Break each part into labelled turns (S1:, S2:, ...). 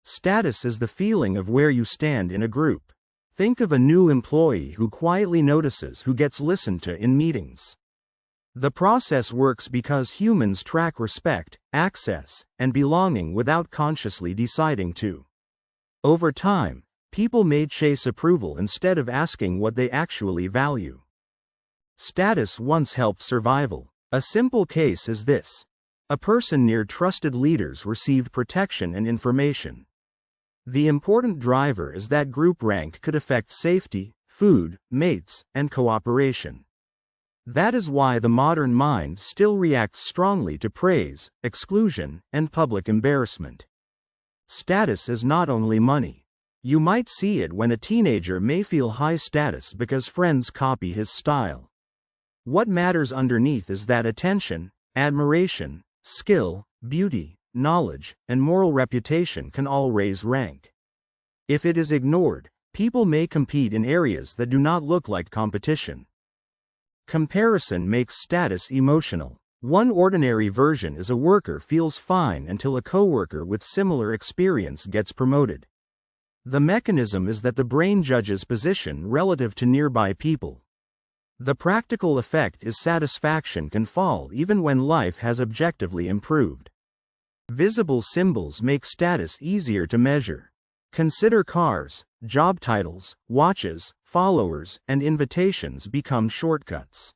S1: Status is the feeling of where you stand in a group. Think of a new employee who quietly notices who gets listened to in meetings. The process works because humans track respect, access, and belonging without consciously deciding to. Over time, people may chase approval instead of asking what they actually value. Status once helped survival. A simple case is this. A person near trusted leaders received protection and information. The important driver is that group rank could affect safety, food, mates, and cooperation. That is why the modern mind still reacts strongly to praise, exclusion, and public embarrassment. Status is not only money. You might see it when a teenager may feel high status because friends copy his style. What matters underneath is that attention, admiration, skill, beauty, knowledge, and moral reputation can all raise rank. If it is ignored, people may compete in areas that do not look like competition. Comparison makes status emotional. One ordinary version is a worker feels fine until a coworker with similar experience gets promoted. The mechanism is that the brain judges position relative to nearby people. The practical effect is satisfaction can fall even when life has objectively improved. Visible symbols make status easier to measure. Consider cars, job titles, watches, followers, and invitations become shortcuts.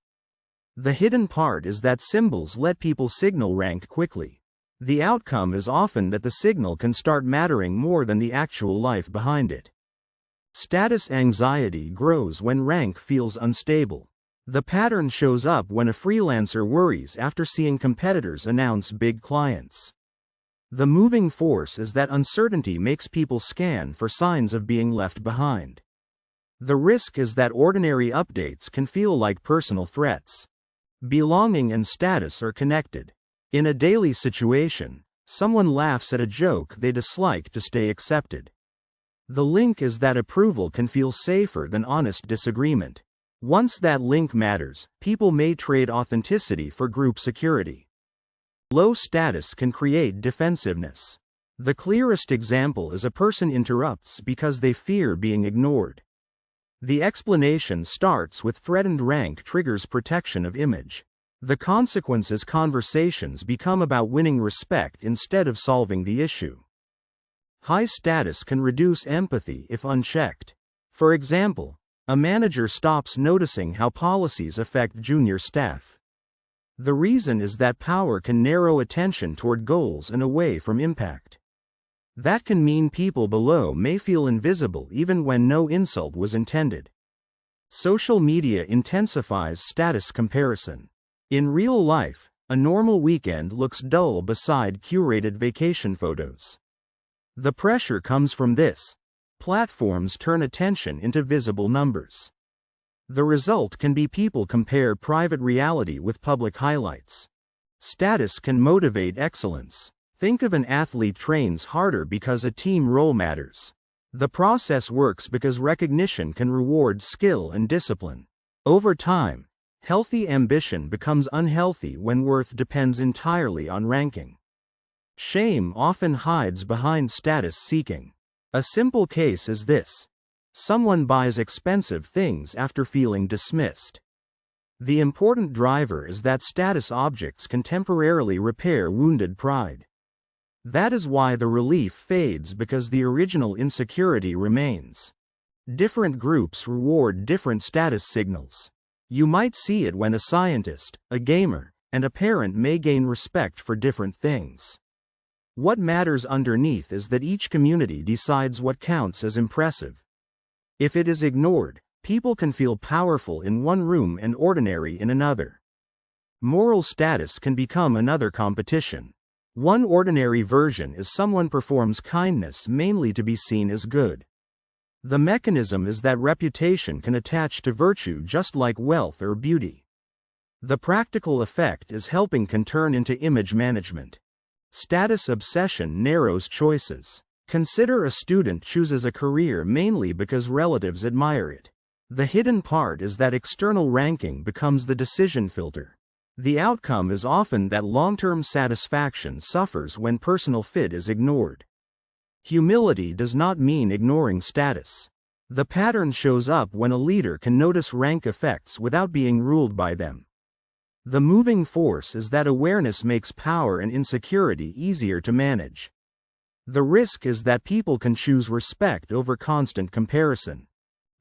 S1: The hidden part is that symbols let people signal rank quickly. The outcome is often that the signal can start mattering more than the actual life behind it. Status anxiety grows when rank feels unstable. The pattern shows up when a freelancer worries after seeing competitors announce big clients. The moving force is that uncertainty makes people scan for signs of being left behind. The risk is that ordinary updates can feel like personal threats. Belonging and status are connected. In a daily situation, someone laughs at a joke they dislike to stay accepted. The link is that approval can feel safer than honest disagreement. Once that link matters, people may trade authenticity for group security. Low status can create defensiveness. The clearest example is a person interrupts because they fear being ignored. The explanation starts with threatened rank triggers protection of image. The consequence is conversations become about winning respect instead of solving the issue. High status can reduce empathy if unchecked. For example, a manager stops noticing how policies affect junior staff. The reason is that power can narrow attention toward goals and away from impact. That can mean people below may feel invisible even when no insult was intended. Social media intensifies status comparison. In real life, a normal weekend looks dull beside curated vacation photos. The pressure comes from this. Platforms turn attention into visible numbers. The result can be people compare private reality with public highlights. Status can motivate excellence. Think of an athlete trains harder because a team role matters. The process works because recognition can reward skill and discipline. Over time, healthy ambition becomes unhealthy when worth depends entirely on ranking. Shame often hides behind status seeking. A simple case is this. Someone buys expensive things after feeling dismissed. The important driver is that status objects can temporarily repair wounded pride. That is why the relief fades because the original insecurity remains. Different groups reward different status signals. You might see it when a scientist, a gamer, and a parent may gain respect for different things. What matters underneath is that each community decides what counts as impressive. If it is ignored, people can feel powerful in one room and ordinary in another. Moral status can become another competition. One ordinary version is someone performs kindness mainly to be seen as good. The mechanism is that reputation can attach to virtue just like wealth or beauty. The practical effect is helping can turn into image management. Status obsession narrows choices. Consider a student chooses a career mainly because relatives admire it. The hidden part is that external ranking becomes the decision filter. The outcome is often that long-term satisfaction suffers when personal fit is ignored. Humility does not mean ignoring status. The pattern shows up when a leader can notice rank effects without being ruled by them. The moving force is that awareness makes power and insecurity easier to manage. The risk is that people can choose respect over constant comparison.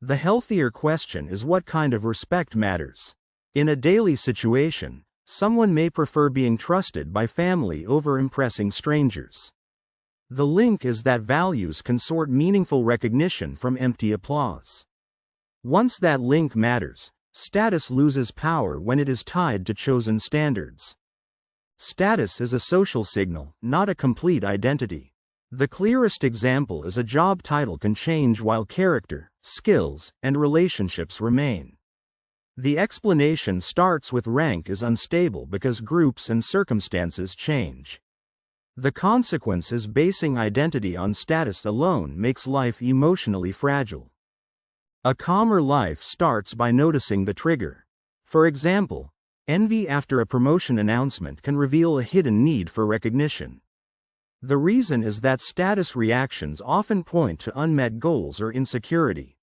S1: The healthier question is what kind of respect matters. In a daily situation, someone may prefer being trusted by family over impressing strangers. The link is that values can sort meaningful recognition from empty applause. Once that link matters, status loses power when it is tied to chosen standards. Status is a social signal, not a complete identity. The clearest example is a job title can change while character, skills, and relationships remain. The explanation starts with rank is unstable because groups and circumstances change. The consequence is basing identity on status alone makes life emotionally fragile. A calmer life starts by noticing the trigger. For example, envy after a promotion announcement can reveal a hidden need for recognition. The reason is that status reactions often point to unmet goals or insecurity.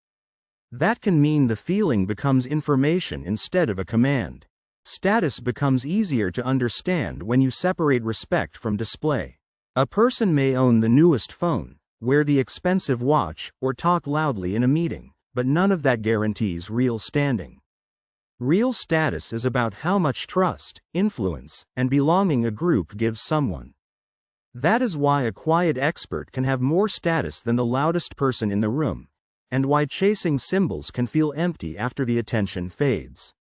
S1: That can mean the feeling becomes information instead of a command. Status becomes easier to understand when you separate respect from display. A person may own the newest phone, wear the expensive watch, or talk loudly in a meeting, but none of that guarantees real standing. Real status is about how much trust, influence, and belonging a group gives someone. That is why a quiet expert can have more status than the loudest person in the room, and why chasing symbols can feel empty after the attention fades.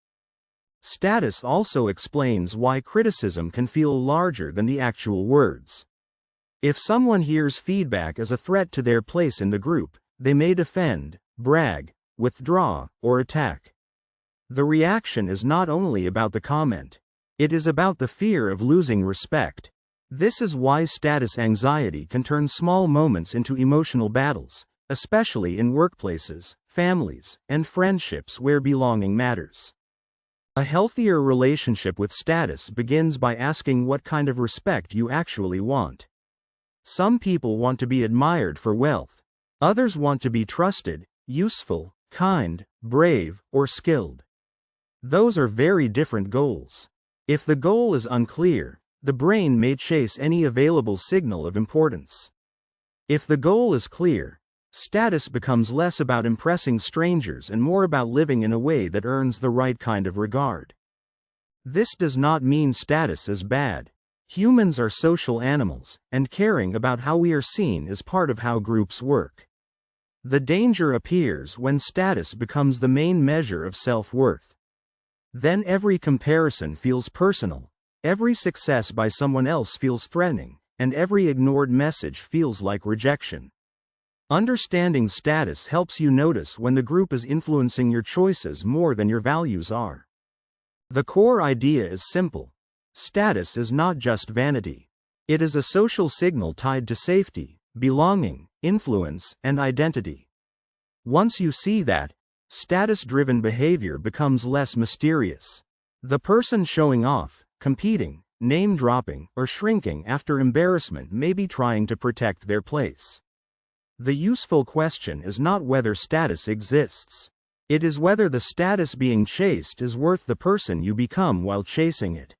S1: Status also explains why criticism can feel larger than the actual words. If someone hears feedback as a threat to their place in the group, they may defend, brag, withdraw, or attack. The reaction is not only about the comment. It is about the fear of losing respect. This is why status anxiety can turn small moments into emotional battles, especially in workplaces, families, and friendships where belonging matters. A healthier relationship with status begins by asking what kind of respect you actually want. Some people want to be admired for wealth. Others want to be trusted, useful, kind, brave, or skilled. Those are very different goals. If the goal is unclear, the brain may chase any available signal of importance. If the goal is clear, status becomes less about impressing strangers and more about living in a way that earns the right kind of regard. This does not mean status is bad. Humans are social animals, and caring about how we are seen is part of how groups work. The danger appears when status becomes the main measure of self-worth. Then every comparison feels personal, every success by someone else feels threatening, and every ignored message feels like rejection. Understanding status helps you notice when the group is influencing your choices more than your values are. The core idea is simple. Status is not just vanity. It is a social signal tied to safety, belonging, influence, and identity. Once you see that, status-driven behavior becomes less mysterious. The person showing off, competing, name-dropping, or shrinking after embarrassment may be trying to protect their place. The useful question is not whether status exists. It is whether the status being chased is worth the person you become while chasing it.